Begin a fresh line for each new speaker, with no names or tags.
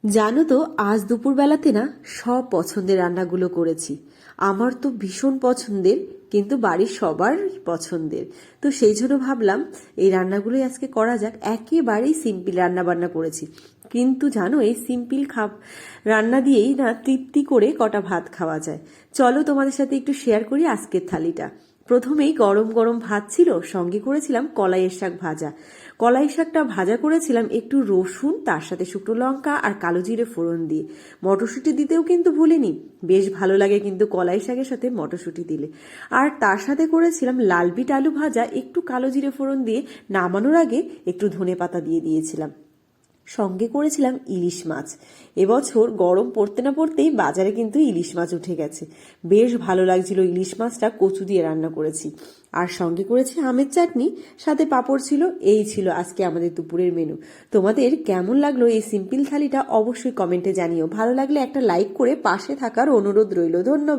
জানো তো, আজ দুপুরবেলাতে না সব পছন্দের রান্নাগুলো করেছি। আমার তো ভীষণ পছন্দের, কিন্তু বাড়ির সবার পছন্দের। তো সেই জন্য ভাবলাম এই রান্নাগুলোই আজকে করা যাক। একেবারেই সিম্পল রান্না বান্না করেছি, কিন্তু জানো এই সিম্পল রান্না দিয়েই না তৃপ্তি করে কটা ভাত খাওয়া যায়। চলো তোমাদের সাথে একটু শেয়ার করি আজকের থালিটা। প্রথমেই গরম গরম ভাত ছিল, সঙ্গে করেছিলাম কলাইয়ের শাক ভাজা। কলাই শাকটা ভাজা করেছিলাম একটু রসুন, তার সাথে শুকনো লঙ্কা আর কালো জিরে ফোড়ন দিয়ে। মটরশুঁটি দিতেও কিন্তু ভুলিনি, বেশ ভালো লাগে কিন্তু কলাই শাকের সাথে মটরশুঁটি দিলে। আর তার সাথে করেছিলাম লাল বিট আলু ভাজা, একটু কালো জিরে ফোড়ন দিয়ে। নামানোর আগে একটু ধনেপাতা দিয়ে দিয়েছিলাম। সঙ্গে করেছিলাম ইলিশ মাছ। এবছর গরম পড়তে না পড়তেই বাজারে কিন্তু ইলিশ মাছ উঠে গেছে। বেশ ভালো লাগছিল ইলিশ মাছটা, কচু দিয়ে রান্না করেছি। আর সঙ্গে করেছি আমের চাটনি, সাথে পাঁপড় ছিল। এই ছিল আজকে আমাদের দুপুরের মেনু। তোমাদের কেমন লাগলো এই সিম্পল থালিটা অবশ্যই কমেন্টে জানিও। ভালো লাগলে একটা লাইক করে পাশে থাকার অনুরোধ রইল। ধন্যবাদ।